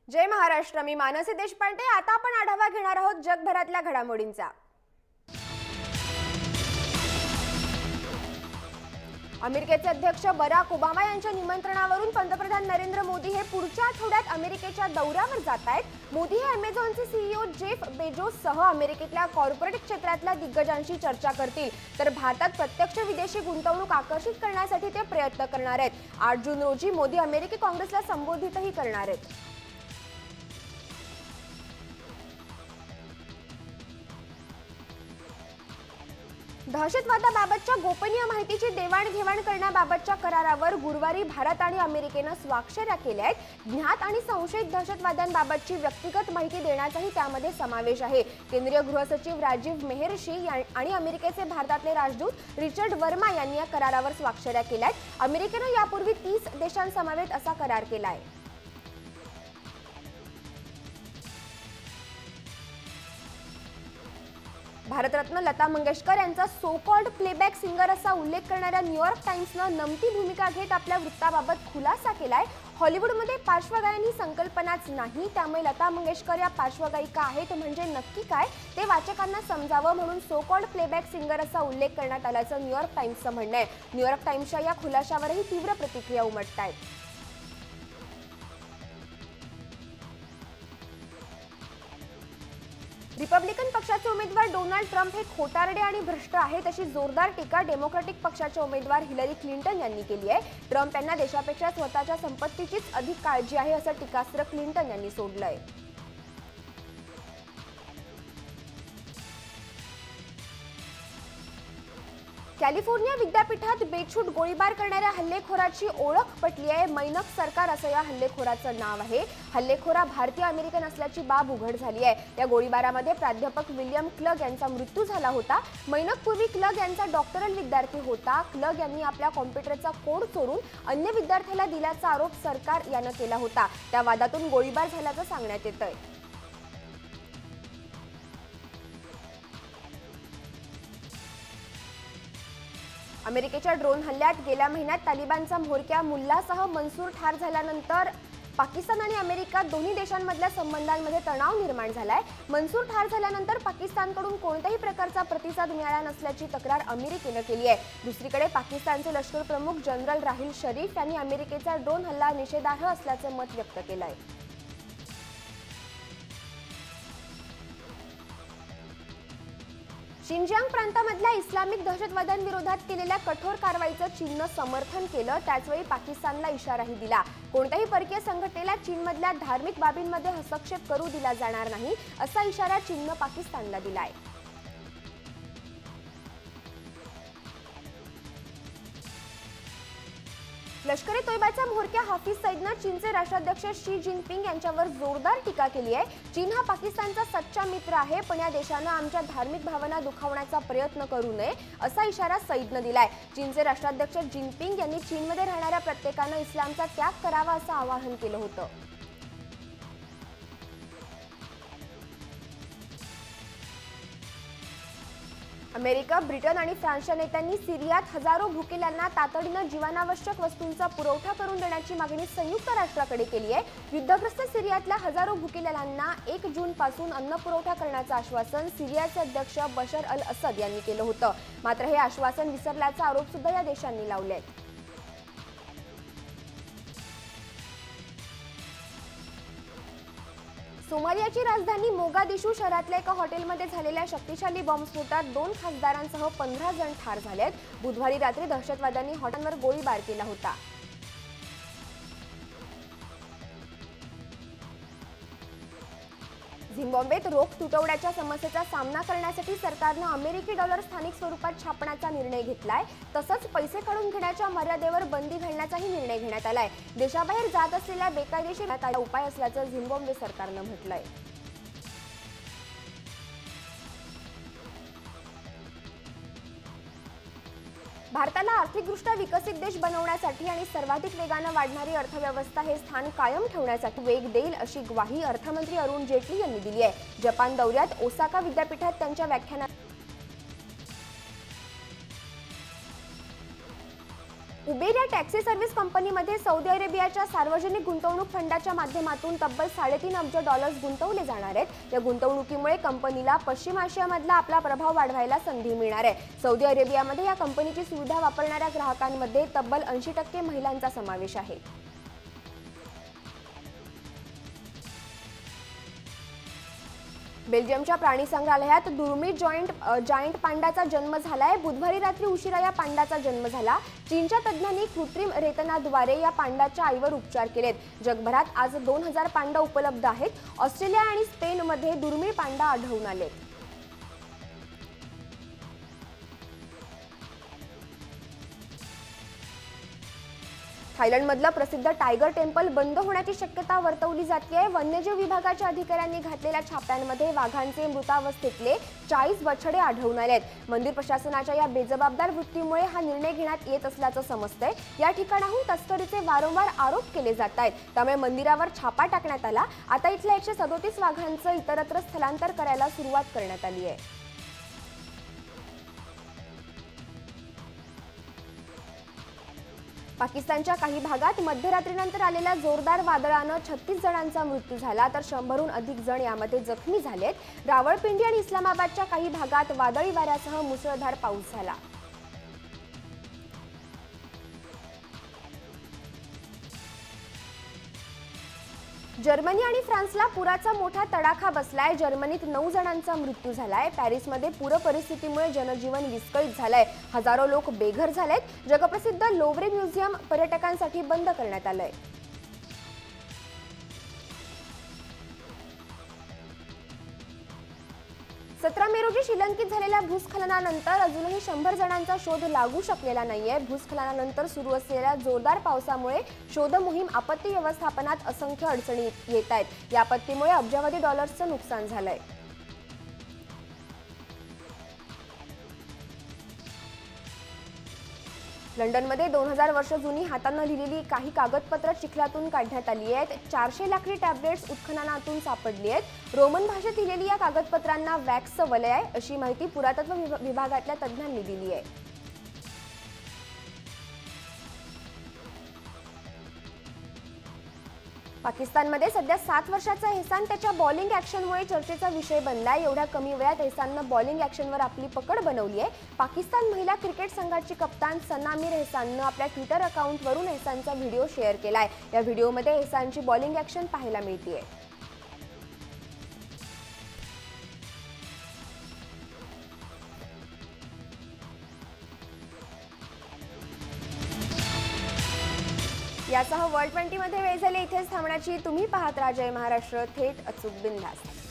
जय महाराष्ट्र. मी मानसी देशपांडे. आता आपण आढावा घेणार आहोत जगभरातल्या घडामोडींचा. अमेरिकेचे अध्यक्ष बराक ओबामा यांच्या निमंत्रणावरून पंतप्रधान नरेंद्र मोदी हे पुढच्या आठवड्यात अमेरिकेच्या दौऱ्यावर जात आहेत. मोदी हे अमेझॉनचे सीईओ जेफ बेजोस सह अमेरिकेतल्या कॉर्पोरेट क्षेत्रातल्या दिग्गजांशी चर्चा करतील. तर भारतात प्रत्यक्ष विदेशी गुंतवणूक आकर्षित करण्यासाठी ते प्रयत्न करणार आहेत. 8 जून रोजी मोदी अमेरिकी काँग्रेसला संबोधितही करणार आहेत. दहशतवादाबाबतच्या गोपनीय माहितीची देवाणघेवाण करण्याबाबतच्या करारावर गुरुवारी भारत आणि अमेरिकेने स्वाक्षऱ्या केल्या आहेत. ज्ञात आणि संशयित दहशतवाद्यांबाबतची व्यक्तिगत माहिती देण्याचाही त्यामध्ये समावेश आहे. केंद्रीय गृहसचिव राजीव मेहर्षी आणि अमेरिकेचे भारतातले राजदूत रिचर्ड वर्मा यांनी या करारावर स्वाक्षऱ्या केल्या आहेत. अमेरिकेने यापूर्वी 30 देशांसमवेत असा करार केला आहे. भारतरत्न लता मंगेशकर यांचा सो कॉल्ड प्लेबॅक सिंगर असा उल्लेख करणाऱ्या न्यूयॉर्क टाइम्सनं नमती भूमिका घेत आपल्या वृत्ताबाबत खुलासा केलाय. हॉलिवूडमध्ये पार्श्वगायन ही संकल्पनाच नाही, त्यामुळे लता मंगेशकर या पार्श्वगायिका आहेत म्हणजे नक्की काय ते वाचकांना समजावं म्हणून सो कॉल्ड प्लेबॅक सिंगर असा उल्लेख करण्यात आल्याचं न्यूयॉर्क टाइम्सचं म्हणणं आहे. न्यूयॉर्क टाइम्सच्या या खुलाशावरही तीव्र प्रतिक्रिया उमटतायत. रिपब्लिकन पक्षाचे उमेदवार डोनाल्ड ट्रम्प हे खोटारडे आणि भ्रष्ट आहेत अशी जोरदार टीका डेमोक्रॅटिक पक्षाचे उमेदवार हिलरी क्लिंटन यांनी केली आहे. ट्रम्प यांना देशापेक्षा स्वतःच्या संपत्तीचीच अधिक काळजी आहे असं टीकास्त्र क्लिंटन यांनी सोडलंय. कॅलिफोर्निया विद्यापीठात बेछूट गोळीबार करणाऱ्या हल्लेखोराची ओळख पटली आहे. मैनक सरकार असं या हल्लेखोराचं नाव आहे. हल्लेखोरा भारतीय अमेरिकन असल्याची बाब उघड झाली आहे. या गोळीबारामध्ये प्राध्यापक विल्यम क्लग यांचा मृत्यू झाला होता. मैनक पूर्वी क्लग यांचा डॉक्टरल विद्यार्थी होता. क्लग यांनी आपल्या कॉम्प्युटरचा कोड चोरून अन्य विद्यार्थ्याला दिल्याचा आरोप सरकार यानं केला होता. त्या वादातून गोळीबार झाल्याचं सांगण्यात येतंय. अमेरिकेच्या ड्रोन हल्ल्यात गेल्या महिन्यात तालिबानचा म्होरक्या मुल्लासह मनसूर ठार झाल्यानंतर पाकिस्तान आणि अमेरिका दोन्ही देशांमधल्या संबंधांमध्ये तणाव निर्माण झालाय. मनसूर ठार झाल्यानंतर पाकिस्तानकडून कोणत्याही प्रकारचा प्रतिसाद मिळाला नसल्याची तक्रार अमेरिकेनं केली आहे. दुसरीकडे पाकिस्तानचे लष्कर प्रमुख जनरल राहिल शरीफ यांनी अमेरिकेचा ड्रोन हल्ला निषेधार्ह असल्याचं मत व्यक्त केलं आहे. शिंजियांग प्रांतामधल्या इस्लामिक दहशतवाद्यांविरोधात केलेल्या कठोर कारवाईचं चीननं समर्थन केलं. त्याचवेळी पाकिस्तानला इशाराही दिला. कोणत्याही परकीय संघटनेला चीनमधल्या धार्मिक बाबींमध्ये हस्तक्षेप करू दिला जाणार नाही असा इशारा चीननं पाकिस्तानला दिलाय. लष्कर-ए तोयबाचा म्होरक्या हाफिज सईदनं चीनचे राष्ट्राध्यक्ष शी जिनपिंग यांच्यावर जोरदार टीका केली आहे. चीन हा पाकिस्तानचा सच्चा मित्र आहे, पण या देशानं आमच्या धार्मिक भावना दुखावण्याचा प्रयत्न करू नये असा इशारा सईदनं दिलाय. चीनचे राष्ट्राध्यक्ष जिनपिंग यांनी चीनमध्ये राहणाऱ्या प्रत्येकानं इस्लामचा त्याग करावा असं आवाहन केलं होतं. अमेरिका, ब्रिटन आणि फ्रान्सच्या नेत्यांनी सिरियात हजारो भुकेल्यांना तातडीनं जीवनावश्यक वस्तूंचा पुरवठा करून देण्याची मागणी संयुक्त राष्ट्राकडे केली आहे. युद्धग्रस्त सिरियातल्या हजारो भुकेल्यांना 1 जूनपासून अन्न पुरवठा करण्याचं आश्वासन सिरियाचे अध्यक्ष बशर अल असद यांनी केलं होतं. मात्र हे आश्वासन विसरल्याचा आरोप सुद्धा या देशांनी लावले. सोमालियाची राजधानी मोगादिशू शहरातल्या एका हॉटेलमध्ये झालेल्या शक्तिशाली बॉम्बस्फोटात 2 खासदारांसह 15 जण ठार झालेत. बुधवारी रात्री दहशतवाद्यांनी हॉटेलवर गोळीबार केला होता. झिम्बाब्वेत रोख तुटवड्याच्या समस्येचा सामना करण्यासाठी सरकारनं अमेरिकी डॉलर स्थानिक स्वरूपात छापण्याचा निर्णय घेतलाय. तसंच पैसे काढून घेण्याच्या मर्यादेवर बंदी घालण्याचाही निर्णय घेण्यात आलाय. देशाबाहेर जात असलेल्या बेकायदेशीर उपाय असल्याचं झिम्बाब्वे सरकारनं म्हटलंय. भारताला आर्थिकदृष्ट्या विकसित देश बनवण्यासाठी आणि सर्वाधिक वेगाने वाढणारी अर्थव्यवस्था हे स्थान कायम ठेवण्यासाठी वेग देईल अशी ग्वाही अर्थमंत्री अरुण जेटली यांनी दिली आहे. जपान दौऱ्यात ओसाका विद्यापीठात त्यांच्या व्याख्यानात उबेर या टॅक्सी सर्व्हिस कंपनीमध्ये सौदी अरेबियाच्या सार्वजनिक गुंतवणूक फंडाच्या माध्यमातून तब्बल $3.5 गुंतवले जाणार आहेत। या गुंतवणुकीमुळे कंपनीला पश्चिम आशियामधला आपला प्रभाव वाढवायला संधी मिळणार आहे। सौदी अरेबियामध्ये या कंपनीची सुविधा वापरणाऱ्या ग्राहकांमध्ये तब्बल 80% महिलांचा समावेश आहे। बेल्जियमच्या प्राणी संग्रहालयात दुर्मिळ जायंट पांडाचा जन्म झालाय। बुधवारी रात्री उशिरा या पांडाचा जन्म झाला। चीनच्या तज्ज्ञांनी कृत्रिम रेतनाद्वारे या पांडाच्या आईवर उपचार केलेत। जगभरात आज 2000 पांडा उपलब्ध आहेत। ऑस्ट्रेलिया आणि स्पेनमध्ये दुर्मिळ पांडा आढळून आलेत। थायलंडमधलं प्रसिद्ध टायगर टेम्पल बंद होण्याची शक्यता वर्तवली जाते। वन्यजीव विभागाच्या अधिकाऱ्यांनी घातलेल्या छाप्यांमध्ये वाघांचे मृतावस्थेतले 40 बछडे आढळून आलेत। मंदिर प्रशासनाच्या या बेजबाबदार वृत्तीमुळे हा निर्णय घेण्यात येत असल्याचं समजतंय। या ठिकाणाहून तस्करीचे वारंवार आरोप केले जात आहेत, त्यामुळे मंदिरावर छापा टाकण्यात आला। आता इथल्या 137 वाघांचं इतरत्र स्थलांतर करायला सुरुवात करण्यात आली आहे। पाकिस्तानच्या काही भागात मध्यरात्रीनंतर आलेल्या जोरदार वादळानं 36 जणांचा मृत्यू झाला, तर 100हून अधिक जण यामध्ये जखमी झालेत। रावळपिंडी आणि इस्लामाबादच्या काही भागात वादळी वाऱ्यासह मुसळधार पाऊस झाला। जर्मनी आणि फ्रान्सला पुराचा मोठा तडाखा बसलाय। जर्मनीत 9 जणांचा मृत्यू झालाय। पॅरिसमध्ये पूर परिस्थितीमुळे जनजीवन विस्कळीत झालंय। हजारो लोक बेघर झालेत। जगप्रसिद्ध लोव्रे म्युझियम पर्यटकांसाठी बंद करण्यात आलंय। 17 मे रोजी श्रीलंकेत झालेल्या भूस्खलनानंतर अजूनही 100 जणांचा शोध लागू शकलेला नाहीये। भूस्खलनानंतर सुरू असलेल्या जोरदार पावसामुळे शोध मोहीम आपत्ती व्यवस्थापनात असंख्य अडचणी येत आहेत। या आपत्तीमुळे अब्जावधी डॉलर्सचं नुकसान झालंय। लंडनमध्ये 2000 वर्ष जुनी हातानं लिहिलेली काही कागदपत्र चिखलातून काढण्यात आली आहेत। 400 लाकडी टॅब्लेट्स उत्खननातून सापडली आहेत। रोमन भाषेत लिहिलेली या कागदपत्रांना वॅक्सचं वलय आहे, अशी माहिती पुरातत्व विभागातल्या तज्ज्ञांनी दिली आहे। पाकिस्तानमध्ये सध्या 7 वर्षाचा एहसान त्याच्या बॉलिंग ॲक्शनमुळे चर्चेचा विषय बनलाय। एवढ्या कमी वयात एहसाननं बॉलिंग ॲक्शनवर आपली पकड बनवली आहे। पाकिस्तान महिला क्रिकेट संघाची कप्तान सना मीर एहसाननं आपल्या ट्विटर अकाउंटवरून एहसानचा व्हिडिओ शेअर केलाय। या व्हिडिओमध्ये एहसानची बॉलिंग ॲक्शन पाहायला मिळतेय। यासह वर्ल्ड 20 मध्ये वेळ झाली इथेच थांबण्याची। तुम्ही पाहत राहा जय महाराष्ट्र, थेट अचूक बिनधास्त।